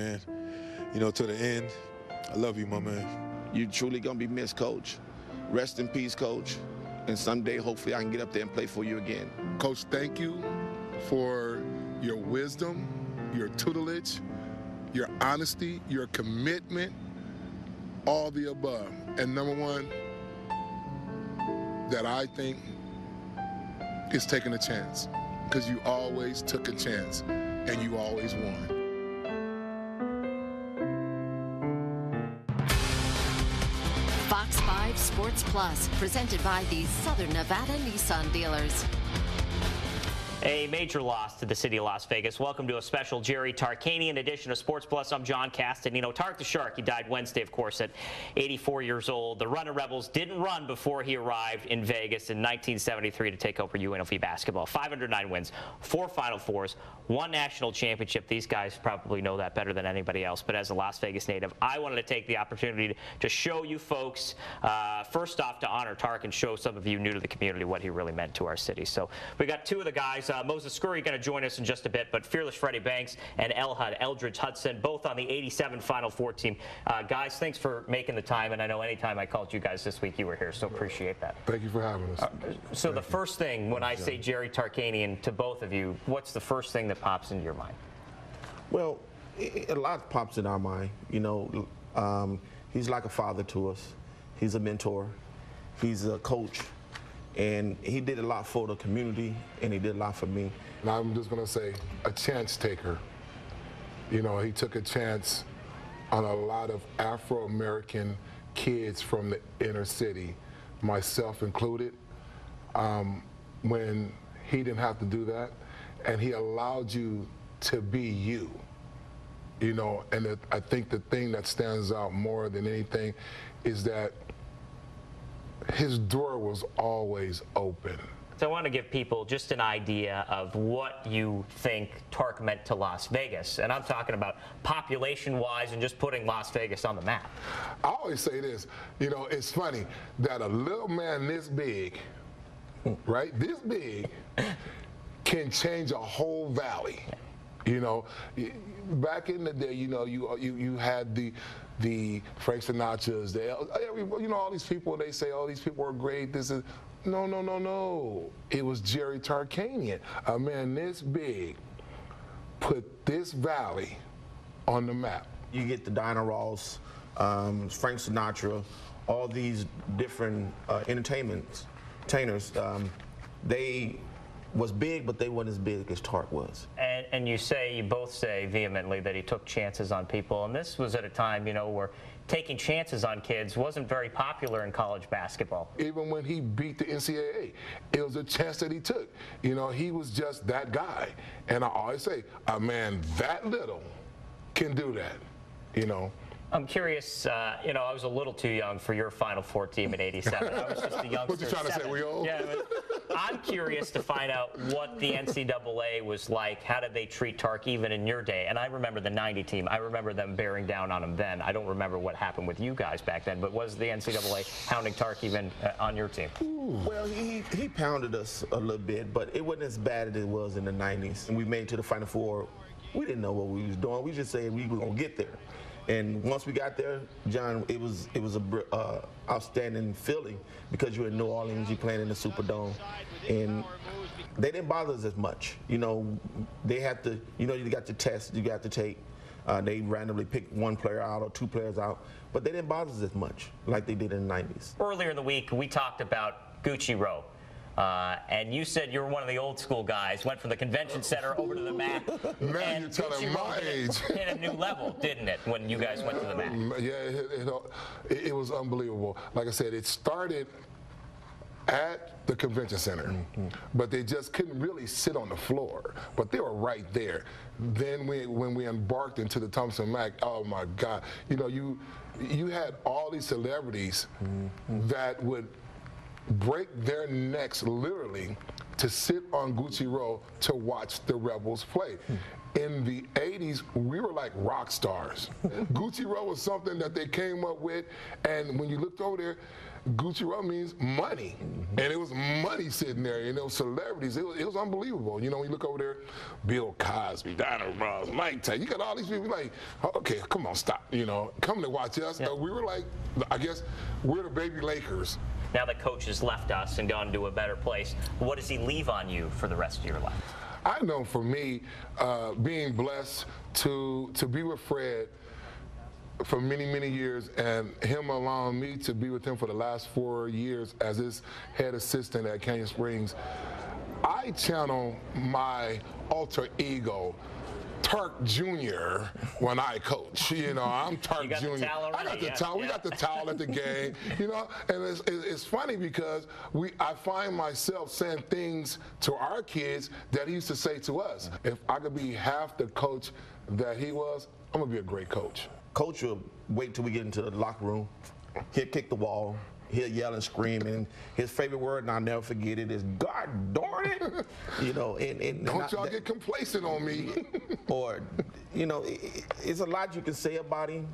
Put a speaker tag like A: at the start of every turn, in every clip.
A: And, you know, to the end, I love you, my man.
B: You're truly going to be missed, Coach. Rest in peace, Coach. And someday, hopefully, I can get up there and play for you again.
C: Coach, thank you for your wisdom, your tutelage, your honesty, your commitment, all the above. And number one, that I think is taking a chance, because you always took a chance and you always won.
D: Fox 5 Sports Plus, presented by the Southern Nevada Nissan dealers.
E: A major loss to the city of Las Vegas. Welcome to a special Jerry Tarkanian edition of Sports Plus. I'm John Castanino. Tark the Shark, he died Wednesday, of course, at 84 years old. The Runner Rebels didn't run before he arrived in Vegas in 1973 to take over UNLV basketball. 509 wins, 4 Final Fours, 1 national championship. These guys probably know that better than anybody else, but as a Las Vegas native, I wanted to take the opportunity to show you folks, first off, to honor Tark and show some of you new to the community what he really meant to our city. So we got 2 of the guys. Moses Scurry going to join us in just a bit, but fearless Freddie Banks and Eldridge Hudson, both on the 87 Final Four team. Guys, thanks for making the time, and I know anytime I called you guys this week, you were here, so appreciate that.
C: Thank you for having us.
E: So the first thing, when I say Jerry Tarkanian to both of you, what's the first thing that pops into your mind?
B: Well, a lot pops in our mind. You know, he's like a father to us. He's a mentor. He's a coach. And he did a lot for the community, and he did a lot for me.
C: And I'm just going to say, a chance taker. You know, he took a chance on a lot of Afro-American kids from the inner city, myself included, when he didn't have to do that. And he allowed you to be you. You know, and I think the thing that stands out more than anything is that his door was always open.
E: So I want to give people just an idea of what you think Tark meant to Las Vegas. And I'm talking about population-wise and just putting Las Vegas on the map.
C: I always say this, you know, it's funny that a little man this big, right, this big, can change a whole valley. You know, back in the day, you know, you had the Frank Sinatra's, you know, all these people, they say, oh, these people are great, this is, no. It was Jerry Tarkanian, a man this big, put this valley on the map.
B: You get the Diana Ross, Frank Sinatra, all these different entertainers, they was big, but they weren't as big as Tark was.
E: And you both say vehemently that he took chances on people, and this was at a time, you know, where taking chances on kids wasn't very popular in college basketball.
C: Even when he beat the NCAA, it was a chance that he took. You know, he was just that guy. And I always say, a man that little can do that, you know.
E: I'm curious, you know, I was a little too young for your Final Four team in '87. I was just a youngster.
C: What you trying to say, we old?
E: Yeah, I'm curious to find out what the NCAA was like. How did they treat Tark even in your day? And I remember the '90 team. I remember them bearing down on him then. I don't remember what happened with you guys back then, but was the NCAA hounding Tark even on your team?
B: Well, he pounded us a little bit, but it wasn't as bad as it was in the '90s. And we made it to the Final Four. We didn't know what we was doing. We just said we were going to get there. And once we got there, John, it was a outstanding feeling, because you're in New Orleans, you're playing in the Superdome, and they didn't bother us as much. You know, they had to, you know, you got your test you got to take. They randomly picked 1 player out or 2 players out, but they didn't bother us as much like they did in the '90s.
E: Earlier in the week, we talked about Gucci Row. And you said you were one of the old school guys, went from the convention center over to the mat.
C: Man, you're telling my age.
E: Hit a new level, didn't it, when you guys went to the mat?
C: Yeah, it was unbelievable. Like I said, it started at the convention center, but they just couldn't really sit on the floor. But they were right there. Then when we embarked into the Thompson Mack, oh my God, you know, you had all these celebrities that would break their necks literally to sit on Gucci Row to watch the Rebels play. In the 80s, we were like rock stars. Gucci Row was something that they came up with, and when you looked over there, Gucci Row means money. And it was money sitting there, you know, celebrities. It was unbelievable. You know, when you look over there, Bill Cosby, Donald Ross, Mike Tyson, you got all these people like, oh, okay, come on, stop, you know, come to watch us.
E: Yep.
C: We were like, I guess, we're the baby Lakers.
E: Now that coach has left us and gone to a better place, what does he leave on you for the rest of your life?
C: I know for me, being blessed to be with Fred for many, many years, and him allowing me to be with him for the last 4 years as his head assistant at Canyon Springs, I channel my alter ego, Tark Jr. when I coach. You know, I'm Tark Jr. I got the towel. We got the towel at the game. You know, and it's funny because I find myself saying things to our kids that he used to say to us. If I could be half the coach that he was, I'm gonna be a great coach.
B: Coach will wait till we get into the locker room. He'll kick the wall. He'll yell and scream, and his favorite word, and I'll never forget it, is "God darn it!" You know, and
C: don't y'all get complacent on me.
B: Or, you know, it's a lot you can say about him.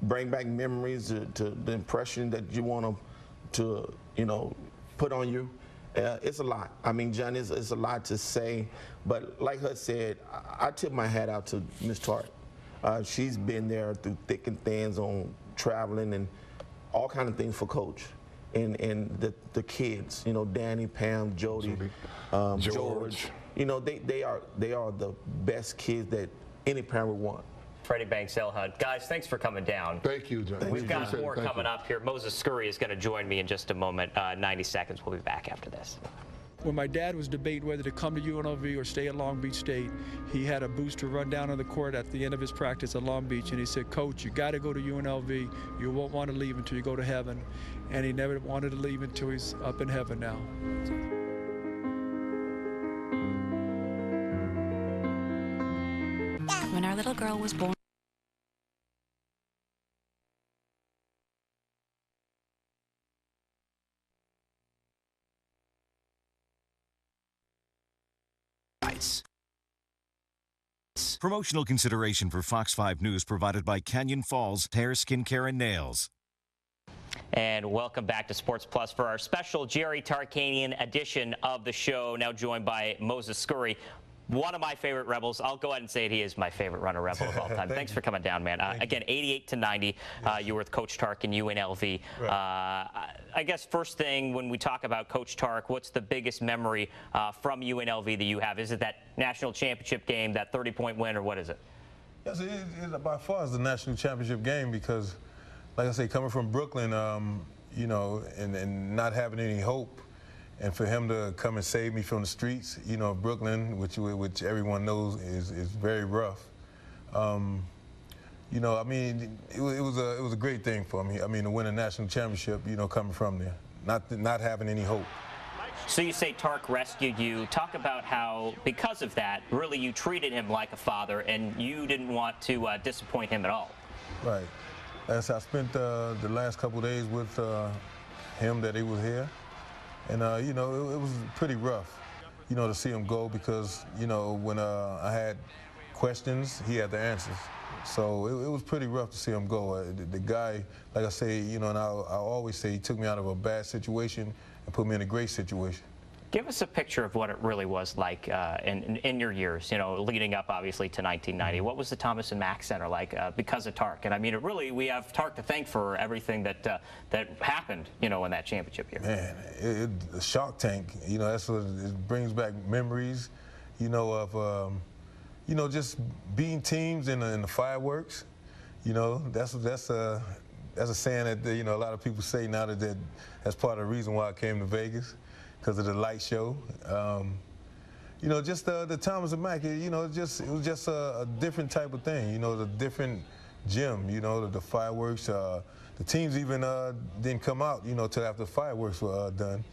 B: Bring back memories to the impression that you want to, you know, put on you. It's a lot. I mean, John, it's a lot to say, but like Hud said, I tip my hat out to Miss Tark. She's been there through thick and thins on traveling and all kind of things for Coach. And the kids, you know, Danny, Pam, Jody, George. You know, they are the best kids that any parent would want.
E: Freddie Banks, Hud. Guys, thanks for coming down.
C: Thank you, John.
E: We've got more coming up here. Moses Scurry is going to join me in just a moment. 90 seconds. We'll be back after this.
F: When my dad was debating whether to come to UNLV or stay at Long Beach State, he had a booster run down on the court at the end of his practice at Long Beach, and he said, "Coach, you got to go to UNLV. You won't want to leave until you go to heaven." And he never wanted to leave until he's up in heaven now.
G: When our little girl was born,
H: Promotional consideration for Fox 5 News provided by Canyon Falls Hair, Skincare, and Nails.
E: And welcome back to Sports Plus for our special Jerry Tarkanian edition of the show, now joined by Moses Scurry. One of my favorite Rebels. I'll go ahead and say it. He is my favorite runner Rebel of all time. Thanks for coming down, man. Again, 88-90. You were with Coach Tark in UNLV. Right. I guess first thing when we talk about Coach Tark, what's the biggest memory from UNLV that you have? Is it that national championship game, that 30-point win, or what is it?
A: Yes, it by far is the national championship game because, like I say, coming from Brooklyn, you know, and not having any hope. And for him to come and save me from the streets, you know, Brooklyn, which everyone knows is very rough. You know, I mean, it was a great thing for me. I mean, to win a national championship, you know, coming from there, not having any hope.
E: So you say Tark rescued you. Talk about how, because of that, really you treated him like a father, and you didn't want to disappoint him at all.
A: Right. As I spent the last couple of days with him that he was here. And, you know, it was pretty rough, you know, to see him go because, you know, when I had questions, he had the answers. So it was pretty rough to see him go. The guy, like I say, you know, and I always say he took me out of a bad situation and put me in a great situation.
E: Give us a picture of what it really was like in your years, you know, leading up, obviously, to 1990. What was the Thomas and Mack Center like because of Tark? And, I mean, we have Tark to thank for everything that happened, you know, in that championship year.
A: Man, the Shark Tank, you know, that's what it brings back memories, you know, of, you know, just being teams in the fireworks. You know, that's a saying that, you know, a lot of people say now that's part of the reason why I came to Vegas. Because of the light show, you know, just the Thomas and Mack, you know, it was just a different type of thing, you know, the different gym, you know, the fireworks. The teams even didn't come out, you know, till after the fireworks were done.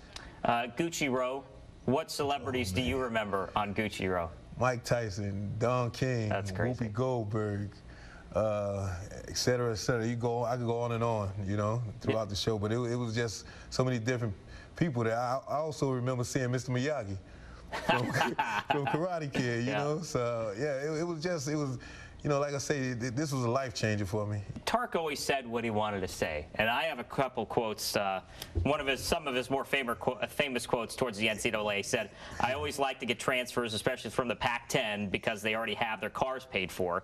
E: Gucci Row, what celebrities do you remember on Gucci Row?
A: Mike Tyson, Don King, Whoopi Goldberg, et cetera, et cetera. I could go on and on, you know, throughout the show, but it was just so many different people there. I also remember seeing Mr. Miyagi from Karate Kid, you know. So yeah, it was like I say, this was a life changer for me.
E: Tark always said what he wanted to say, and I have a couple quotes. Some of his more famous quotes towards the NCAA said, "I always like to get transfers, especially from the Pac-10, because they already have their cars paid for.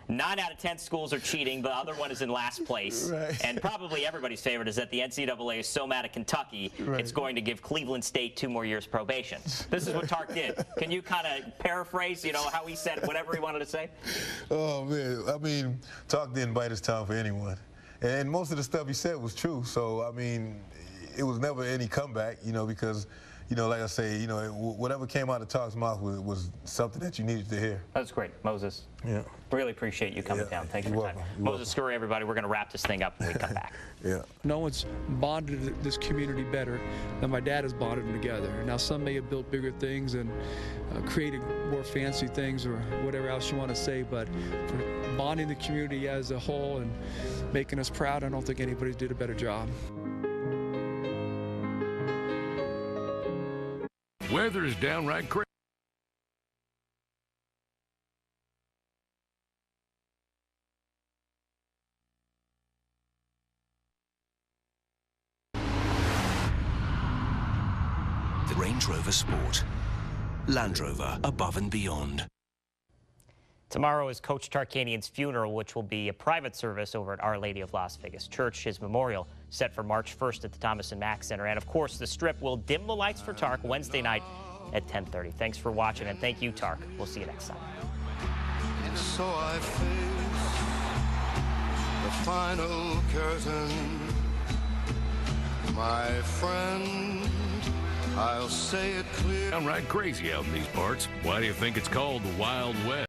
E: 9 out of 10 schools are cheating. The other one is in last place."
A: Right.
E: And probably everybody's favorite is that the NCAA is so mad at Kentucky,
A: right,
E: it's going to give Cleveland State 2 more years probation. This is what Tark did. Can you kind of paraphrase, how he said whatever he wanted to say?
A: Oh, man. I mean, Tark didn't bite his tongue for anyone. And most of the stuff he said was true. So, I mean, it was never any comeback, because, like I say, whatever came out of Tark's mouth was something that you needed to hear.
E: That's great, Moses.
A: Yeah.
E: Really appreciate you coming down. Thank you for your time. Moses Scurry, everybody. We're going to wrap this thing up when we come back.
A: Yeah.
F: No one's bonded this community better than my dad has bonded them together. Now, some may have built bigger things and created more fancy things or whatever else you want to say, but for bonding the community as a whole and making us proud, I don't think anybody did a better job.
G: Weather's downright crazy.
I: The Range Rover Sport. Land Rover, above and beyond.
E: Tomorrow is Coach Tarkanian's funeral, which will be a private service over at Our Lady of Las Vegas Church. His memorial set for March 1st at the Thomas & Mack Center. And, of course, the Strip will dim the lights for Tark Wednesday night at 10:30. Thanks for watching, and thank you, Tark. We'll see you next time.
J: So I face the final curtain, my friend. I'll say it clear.
G: Downright crazy out in these parts. Why do you think it's called the Wild West?